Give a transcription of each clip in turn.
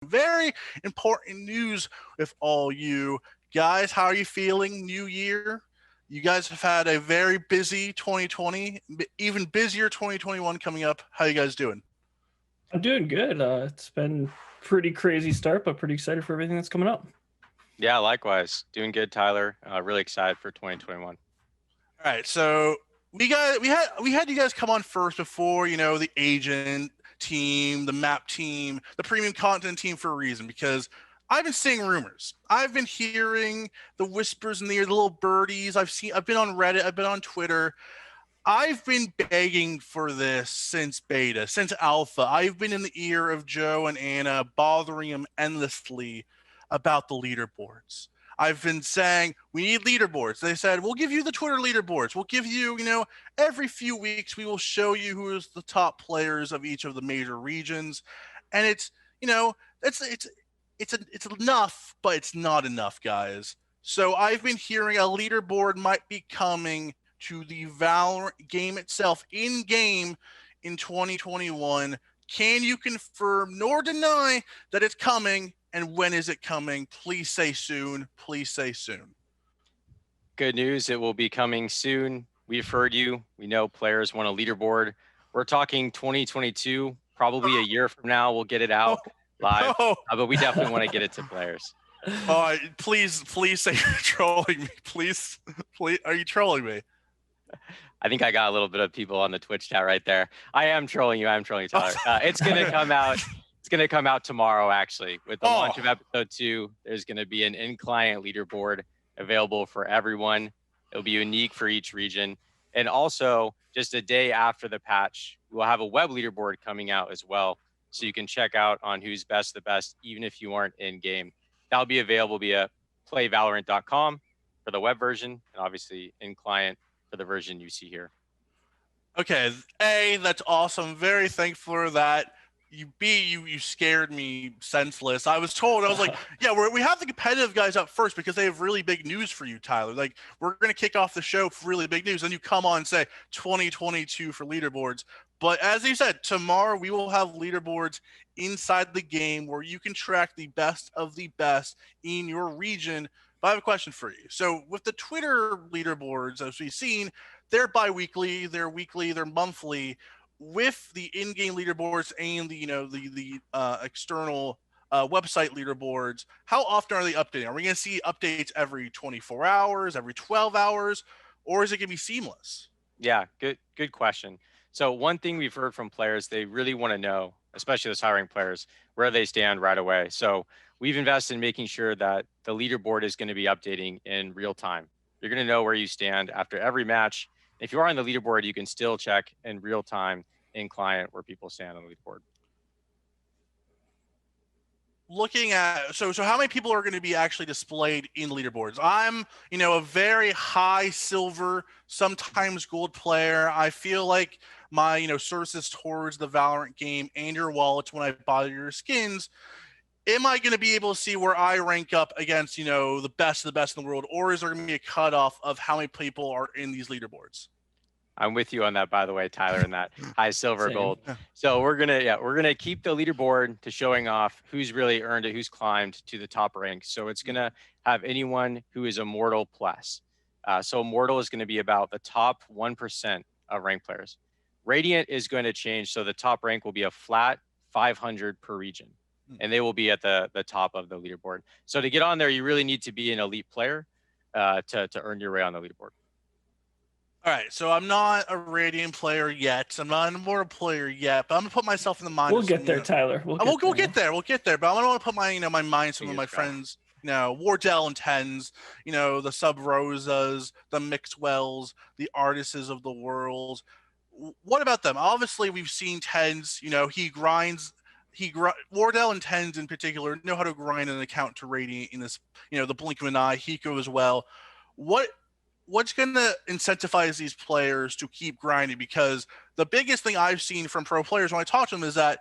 Very important news with all you guys. How are you feeling? New year. You guys have had a very busy 2020, even busier 2021 coming up. How you guys doing? I'm doing good. It's been pretty crazy start, but pretty excited for everything that's coming up. Yeah, likewise. Doing good, Tyler. Really excited for 2021. All right, so we had you guys come on first before the agent team, the map team, the premium content team for a reason because I've been seeing rumors. I've been hearing the whispers in the ear, the little birdies. I've been on Reddit. I've been on Twitter. I've been begging for this since beta, since alpha. I've been in the ear of Joe and Anna, bothering them endlessly about the leaderboards. I've been saying we need leaderboards. They said we'll give you the Twitter leaderboards. We'll give you, every few weeks we will show you who is the top players of each of the major regions, and it's, it's enough, but it's not enough, guys. So I've been hearing a leaderboard might be coming to the Valorant game itself in game in 2021. Can you confirm nor deny that it's coming? And when is it coming? Please say soon. Please say soon. Good news. It will be coming soon. We've heard you. We know players want a leaderboard. We're talking 2022, probably a year from now. We'll get it out live, but we definitely want to get it to players. Please say you're trolling me. Please, are you trolling me? I think I got a little bit of people on the Twitch chat right there. I am trolling you. I'm trolling you, Tyler. It's going to come out. It's going to come out tomorrow, actually. With the launch of episode 2, there's going to be an in-client leaderboard available for everyone. It'll be unique for each region. And also, just a day after the patch, we'll have a web leaderboard coming out as well. So you can check out on who's best the best, even if you aren't in-game. That'll be available via playvalorant.com for the web version, and obviously in-client for the version you see here. Okay, that's awesome. Very thankful for that. You scared me senseless. I was told, I was like, yeah, we have the competitive guys up first because they have really big news for you, Tyler. Like, we're going to kick off the show for really big news. Then you come on and say 2022 for leaderboards. But as you said, tomorrow we will have leaderboards inside the game where you can track the best of the best in your region. But I have a question for you. So with the Twitter leaderboards, as we've seen, they're bi-weekly, they're weekly, they're monthly. With the in-game leaderboards and the external website leaderboards, how often are they updating? Are we going to see updates every 24 hours, every 12 hours, or is it going to be seamless? Yeah, good question. So one thing we've heard from players, they really want to know, especially those high-ranked players, where they stand right away. So we've invested in making sure that the leaderboard is going to be updating in real time. You're going to know where you stand after every match. If you are on the leaderboard, you can still check in real time in client where people stand on the leaderboard. Looking at so how many people are going to be actually displayed in leaderboards? I'm a very high silver, sometimes gold player. I feel like my services towards the Valorant game and your wallets when I buy your skins. Am I going to be able to see where I rank up against the best of the best in the world, or is there going to be a cutoff of how many people are in these leaderboards? I'm with you on that, by the way, Tyler, in that high silver gold. So we're gonna keep the leaderboard to showing off who's really earned it, who's climbed to the top rank. So it's gonna have anyone who is Immortal plus. So Immortal is going to be about the top 1% of ranked players. Radiant is going to change, so the top rank will be a flat 500 per region, and they will be at the top of the leaderboard. So to get on there, you really need to be an elite player to earn your way on the leaderboard. All right, so I'm not a Radiant player yet. I'm not an Immortal player yet, but I'm gonna put myself in the mind. We'll get there, Tyler. We'll get there. We'll get there. But I want to put my my mind some of my friends. Wardell and Tens. The Sub Rosas, the Mixwells, the Artists of the world. What about them? Obviously, we've seen Tens. He grinds. Wardell and Tens in particular know how to grind an account to Radiant in this. The blink of an eye. Hiko as well. What's going to incentivize these players to keep grinding? Because the biggest thing I've seen from pro players when I talk to them is that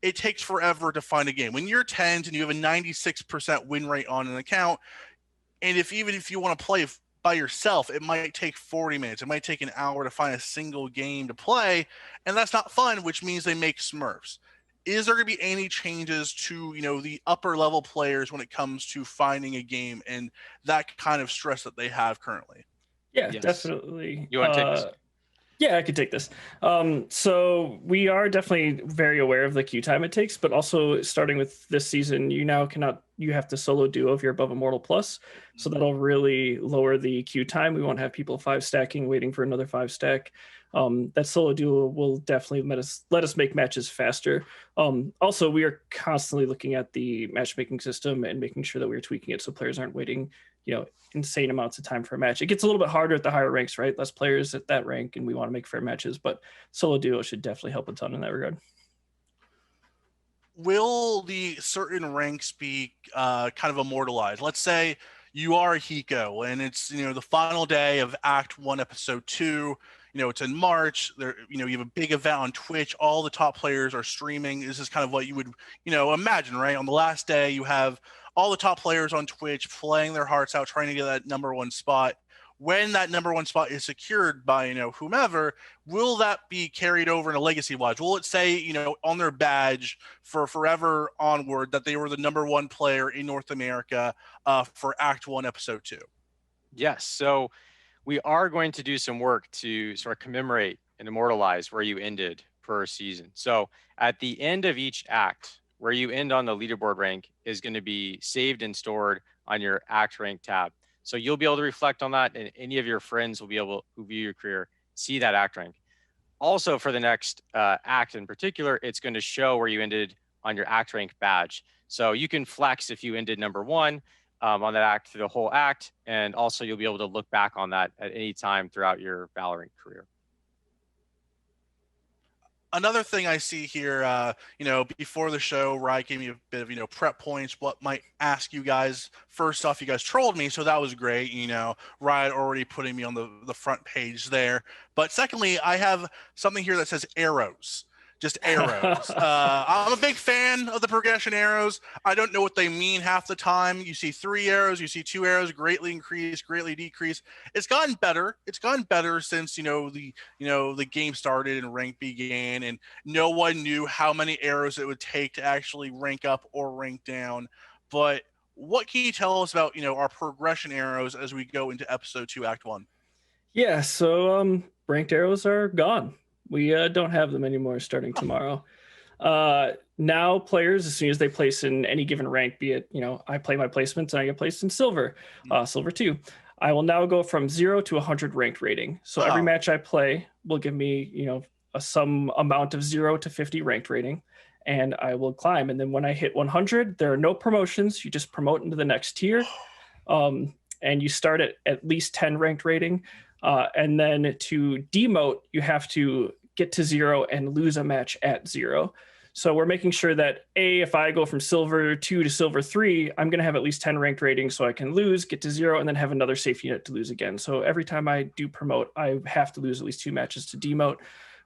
it takes forever to find a game. When you're 10s and you have a 96% win rate on an account, and even if you want to play by yourself, it might take 40 minutes. It might take an hour to find a single game to play, and that's not fun, which means they make Smurfs. is there going to be any changes to, the upper level players when it comes to finding a game and that kind of stress that they have currently? Yeah, Yes. definitely. You want to take this? Yeah, I could take this. So we are definitely very aware of the queue time it takes, but also starting with this season, you have to solo duo if you're above Immortal Plus. So that'll really lower the queue time. We won't have people 5 stacking, waiting for another 5 stack. That solo duo will definitely let us make matches faster. Also, we are constantly looking at the matchmaking system and making sure that we're tweaking it so players aren't waiting, insane amounts of time for a match. It gets a little bit harder at the higher ranks, right? Less players at that rank, and we want to make fair matches, but solo duo should definitely help a ton in that regard. Will the certain ranks be kind of immortalized? Let's say you are a Hiko and it's, the final day of Act 1, Episode 2. It's in March. There, you have a big event on Twitch. All the top players are streaming. This is kind of what you would, imagine, right? On the last day, you have all the top players on Twitch playing their hearts out, trying to get that number 1 spot. When that number 1 spot is secured by, whomever, will that be carried over in a legacy watch? Will it say, on their badge for forever onward that they were the number 1 player in North America for Act 1, Episode 2? Yes. So we are going to do some work to sort of commemorate and immortalize where you ended per season. So at the end of each act, where you end on the leaderboard rank is going to be saved and stored on your act rank tab. So you'll be able to reflect on that, and any of your friends will be able who view your career see that act rank. Also, for the next act in particular, it's going to show where you ended on your act rank badge. So you can flex if you ended number 1 on that act through the whole act, and also you'll be able to look back on that at any time throughout your VALORANT career. Another thing I see here, before the show, Riot gave me a bit of, prep points, what might ask you guys. First off, you guys trolled me, so that was great. Riot already putting me on the front page there. But secondly, I have something here that says arrows. Just arrows. I'm a big fan of the progression arrows. I don't know what they mean half the time. You see 3 arrows, you see 2 arrows, greatly increase, greatly decrease. It's gotten better. It's gotten better since the game started and rank began, and no one knew how many arrows it would take to actually rank up or rank down. But what can you tell us about our progression arrows as we go into Episode 2, Act 1? Yeah, so ranked arrows are gone. We don't have them anymore starting tomorrow. Now players, as soon as they place in any given rank, be it, I play my placements and I get placed in silver, silver 2. I will now go from 0 to 100 ranked rating. So every match I play will give me, some amount of 0 to 50 ranked rating, and I will climb. And then when I hit 100, there are no promotions. You just promote into the next tier. And you start at least 10 ranked rating. And then to demote, you have to get to 0 and lose a match at 0. So we're making sure that if I go from silver 2 to silver 3, I'm going to have at least 10 ranked ratings so I can lose, get to 0, and then have another safe unit to lose again. So every time I do promote, I have to lose at least 2 matches to demote.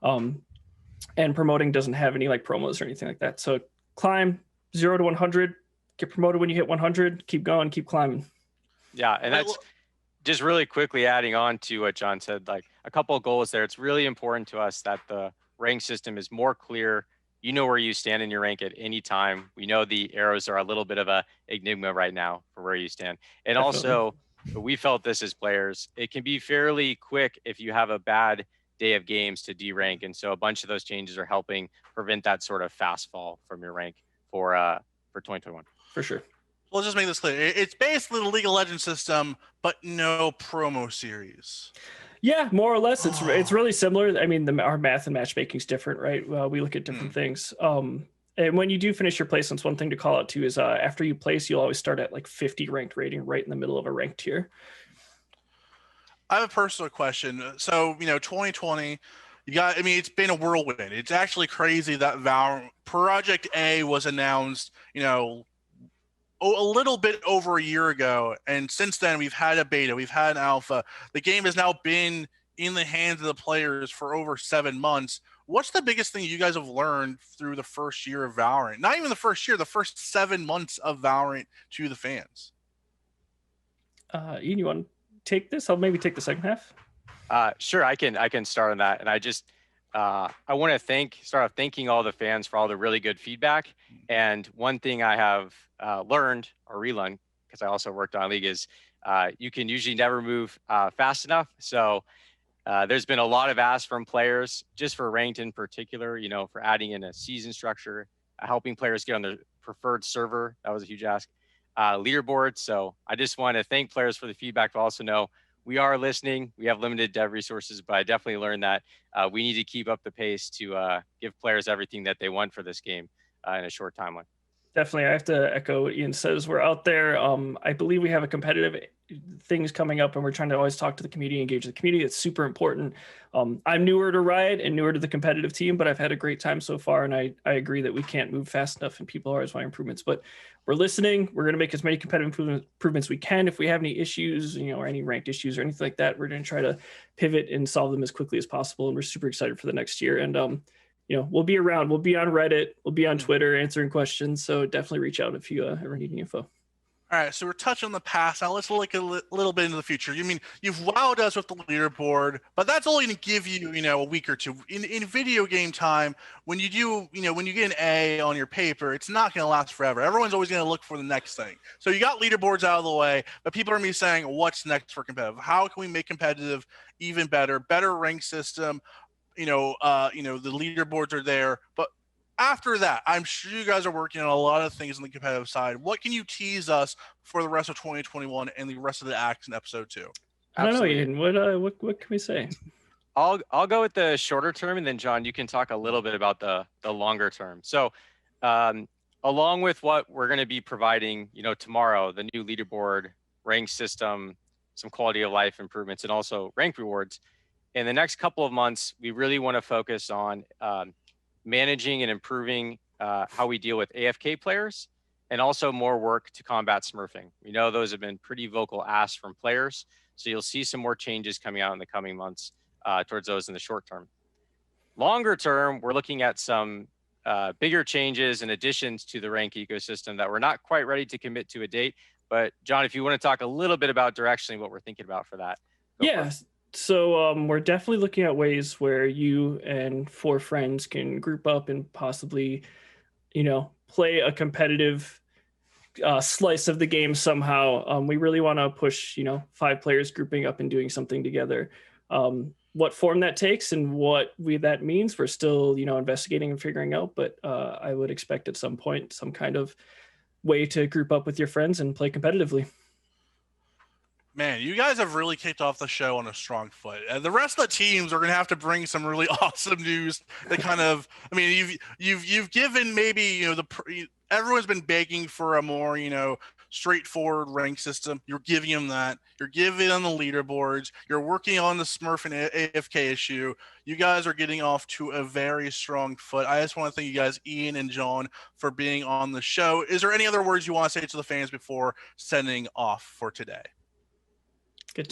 And promoting doesn't have any promos or anything like that. So climb 0 to 100, get promoted when you hit 100, keep going, keep climbing. Yeah, and that's just really quickly adding on to what John said, a couple of goals there. It's really important to us that the rank system is more clear. You know where you stand in your rank at any time. We know the arrows are a little bit of a enigma right now for where you stand. And Definitely. Also, we felt this as players. It can be fairly quick if you have a bad day of games to derank. And so a bunch of those changes are helping prevent that sort of fast fall from your rank for 2021. For sure. Let's just make this clear. It's basically the League of Legends system, but no promo series. Yeah, more or less. It's really similar. I mean, our math and matchmaking is different, right? We look at different things. And when you do finish your placements, one thing to call out too is after you place, you'll always start at 50 ranked rating, right in the middle of a ranked tier. I have a personal question. So 2020. It's been a whirlwind. It's actually crazy that Project A was announced, a little bit over a year ago, and since then we've had a beta, we've had an alpha. The game has now been in the hands of the players for over 7 months. What's the biggest thing you guys have learned through the first year of Valorant? Not even the first year, the first 7 months of Valorant to the fans. Ian, you want to take this? I'll maybe take the second half. Sure, I can start on that. And I want to start off thanking all the fans for all the really good feedback. And one thing I have learned or relearned, because I also worked on league, is you can usually never move fast enough. So there's been a lot of asks from players, just for ranked in particular, for adding in a season structure, helping players get on their preferred server. That was a huge ask. Leaderboard. So I just want to thank players for the feedback, but also know we are listening. We have limited dev resources, but I definitely learned that we need to keep up the pace to give players everything that they want for this game in a short timeline. Definitely, I have to echo what Ian says. We're out there. I believe we have a competitive things coming up, and we're trying to always talk to the community, engage the community. It's super important. I'm newer to Riot and newer to the competitive team, but I've had a great time so far, and I agree that we can't move fast enough, and people always want improvements. But we're listening. We're going to make as many competitive improvements we can. If we have any issues, or any ranked issues or anything like that, we're going to try to pivot and solve them as quickly as possible. And we're super excited for the next year. And we'll be around. We'll be on Reddit. We'll be on Twitter answering questions. So definitely reach out if you ever need any info. All right, so we're touching on the past. Now let's look a little bit into the future. You've wowed us with the leaderboard, but that's only going to give you, a week or two. In video game time, when you do, when you get an A on your paper, it's not going to last forever. Everyone's always going to look for the next thing. So you got leaderboards out of the way, but people are going to be saying, what's next for competitive? How can we make competitive even better rank system? The leaderboards are there, but after that, I'm sure you guys are working on a lot of things on the competitive side. What can you tease us for the rest of 2021 and the rest of the acts in episode 2? I don't know, Ian. What can we say? I'll go with the shorter term, and then John, you can talk a little bit about the longer term. So, along with what we're going to be providing, tomorrow, the new leaderboard, rank system, some quality of life improvements, and also rank rewards. In the next couple of months, we really want to focus on managing and improving how we deal with AFK players, and also more work to combat smurfing. We know those have been pretty vocal asks from players, so you'll see some more changes coming out in the coming months towards those in the short term. Longer term, we're looking at some bigger changes and additions to the rank ecosystem that we're not quite ready to commit to a date. But John, if you want to talk a little bit about directionally what we're thinking about for that. Yeah. So we're definitely looking at ways where you and 4 friends can group up and possibly, play a competitive slice of the game somehow. We really want to push, 5 players grouping up and doing something together. What form that takes and what that means, we're still, investigating and figuring out. But I would expect at some point some kind of way to group up with your friends and play competitively. Man, you guys have really kicked off the show on a strong foot. The rest of the teams are going to have to bring some really awesome news. That kind of, you've given maybe everyone's been begging for a more straightforward rank system. You're giving them that. You're giving them the leaderboards. You're working on the Smurf and AFK issue. You guys are getting off to a very strong foot. I just want to thank you guys, Ian and John, for being on the show. Is there any other words you want to say to the fans before sending off for today?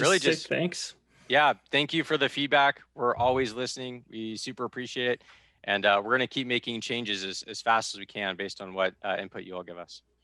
Really just thanks. Yeah, thank you for the feedback. We're always listening. We super appreciate it. And we're going to keep making changes as fast as we can based on what input you all give us.